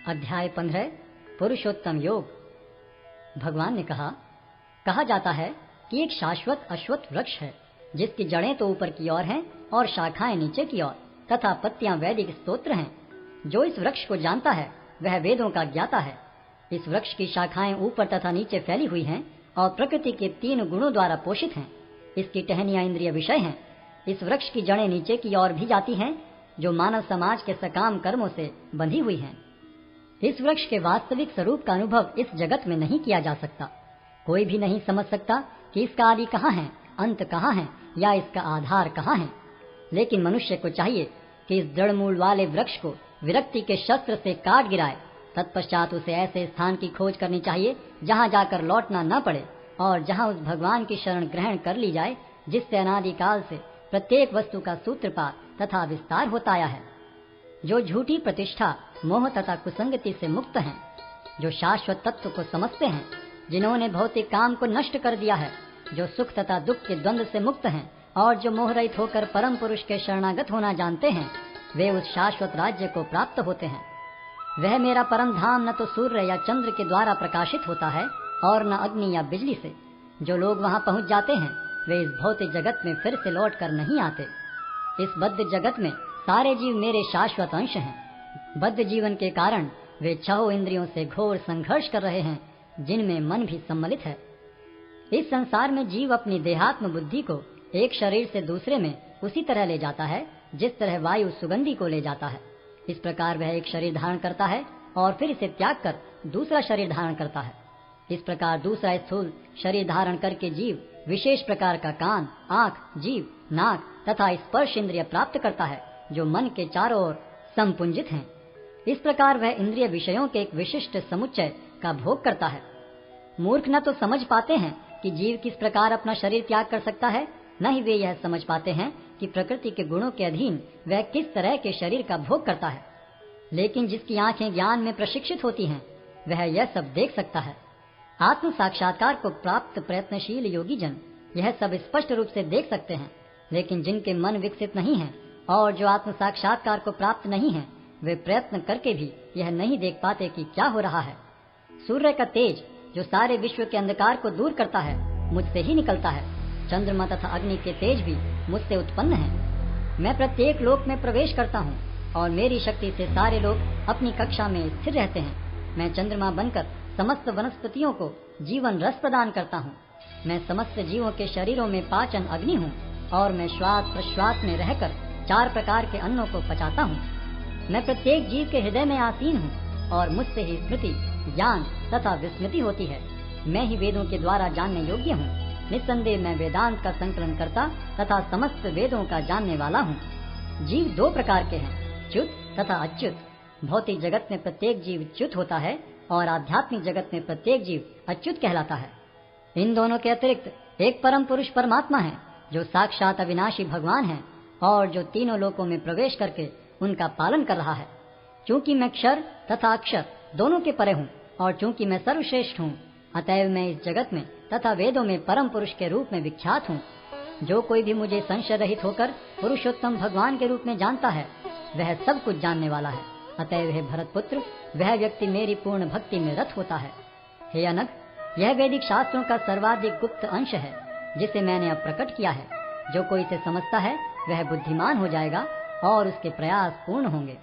अध्याय 15 पुरुषोत्तम योग। भगवान ने कहा जाता है कि एक शाश्वत अश्वत्थ वृक्ष है जिसकी जड़ें तो ऊपर की ओर हैं और शाखाएं नीचे की ओर तथा पत्तियां वैदिक स्तोत्र हैं। जो इस वृक्ष को जानता है वह वेदों का ज्ञाता है। इस वृक्ष की शाखाएं ऊपर तथा नीचे फैली हुई हैं और प्रकृति के 3 गुणों द्वारा पोषित हैं। इसकी टहनियां इंद्रिय विषय हैं। इस वृक्ष की जड़ें नीचे की ओर भी जाती हैं जो मानव समाज के सकाम कर्मों से बंधी हुई हैं। इस वृक्ष के वास्तविक स्वरूप का अनुभव इस जगत में नहीं किया जा सकता। कोई भी नहीं समझ सकता कि इसका आदि कहाँ है, अंत कहाँ है या इसका आधार कहाँ है। लेकिन मनुष्य को चाहिए कि इस दृढ़ मूल वाले वृक्ष को विरक्ति के शस्त्र से काट गिराए। तत्पश्चात उसे ऐसे स्थान की खोज करनी चाहिए जहाँ जाकर लौटना न पड़े और जहाँ उस भगवान की शरण ग्रहण कर ली जाए जिससे अनादिकाल से प्रत्येक वस्तु का सूत्रपात तथा विस्तार होता आया है। जो झूठी प्रतिष्ठा, मोह तथा कुसंगति से मुक्त हैं, जो शाश्वत तत्व को समझते हैं, जिन्होंने भौतिक काम को नष्ट कर दिया है, जो सुख तथा दुख के द्वंद्व से मुक्त हैं और जो मोहरहित होकर परम पुरुष के शरणागत होना जानते हैं, वे उस शाश्वत राज्य को प्राप्त होते हैं। वह मेरा परम धाम न तो सूर्य या चंद्र के द्वारा प्रकाशित होता है और न अग्नि या बिजली से। जो लोग वहाँ पहुँच जाते हैं वे इस भौतिक जगत में फिर से लौट कर नहीं आते। इस बद्ध जगत में सारे जीव मेरे शाश्वत अंश हैं। बद्ध जीवन के कारण वे 6 इंद्रियों से घोर संघर्ष कर रहे हैं जिनमें मन भी सम्मिलित है। इस संसार में जीव अपनी देहात्म बुद्धि को एक शरीर से दूसरे में उसी तरह ले जाता है जिस तरह वायु सुगंधि को ले जाता है। इस प्रकार वह एक शरीर धारण करता है और फिर इसे त्याग कर दूसरा शरीर धारण करता है। इस प्रकार दूसरा स्थूल शरीर धारण करके जीव विशेष प्रकार का कान, आँख, जीभ, नाक तथा स्पर्श इंद्रिय प्राप्त करता है जो मन के चारों ओर संपुंजित हैं। इस प्रकार वह इंद्रिय विषयों के एक विशिष्ट समुच्चय का भोग करता है। मूर्ख न तो समझ पाते हैं कि जीव किस प्रकार अपना शरीर त्याग कर सकता है, न ही वे यह समझ पाते हैं कि प्रकृति के गुणों के अधीन वह किस तरह के शरीर का भोग करता है। लेकिन जिसकी आंखें ज्ञान में प्रशिक्षित होती हैं वह यह सब देख सकता है। आत्म साक्षात्कार को प्राप्त प्रयत्नशील योगी जन यह सब स्पष्ट रूप से देख सकते हैं। लेकिन जिनके मन विकसित नहीं है और जो आत्म साक्षात्कार को प्राप्त नहीं है वे प्रयत्न करके भी यह नहीं देख पाते कि क्या हो रहा है। सूर्य का तेज जो सारे विश्व के अंधकार को दूर करता है मुझसे ही निकलता है। चंद्रमा तथा अग्नि के तेज भी मुझसे उत्पन्न है। मैं प्रत्येक लोक में प्रवेश करता हूँ और मेरी शक्ति से सारे लोग अपनी कक्षा में स्थिर रहते हैं। मैं चंद्रमा बनकर समस्त वनस्पतियों को जीवन रस प्रदान करता हूँ। मैं समस्त जीवों के शरीरों में पाचन अग्नि हूँ और मैं श्वास प्रश्वास में रहकर 4 प्रकार के अन्नों को पचाता हूँ। मैं प्रत्येक जीव के हृदय में आसीन हूँ और मुझसे ही स्मृति, ज्ञान तथा विस्मृति होती है। मैं ही वेदों के द्वारा जानने योग्य हूँ। निस्संदेह मैं वेदांत का संकलन करता तथा समस्त वेदों का जानने वाला हूँ। जीव 2 प्रकार के हैं, च्युत तथा अच्युत। भौतिक जगत में प्रत्येक जीव च्युत होता है और आध्यात्मिक जगत में प्रत्येक जीव अच्युत कहलाता है। इन दोनों के अतिरिक्त एक परम पुरुष परमात्मा है जो साक्षात अविनाशी भगवान है और जो तीनों लोकों में प्रवेश करके उनका पालन कर रहा है। चूंकि मैं क्षर तथा अक्षर दोनों के परे हूँ और चूंकि मैं सर्वश्रेष्ठ हूँ, अतएव मैं इस जगत में तथा वेदों में परम पुरुष के रूप में विख्यात हूँ। जो कोई भी मुझे संशय रहित होकर पुरुषोत्तम भगवान के रूप में जानता है वह सब कुछ जानने वाला है। अतएव हे भरत पुत्र, वह व्यक्ति मेरी पूर्ण भक्ति में रत होता है। हे अनग, यह वैदिक शास्त्रों का सर्वाधिक गुप्त अंश है जिसे मैंने अब प्रकट किया है। जो कोई इसे समझता है वह बुद्धिमान हो जाएगा और उसके प्रयास पूर्ण होंगे।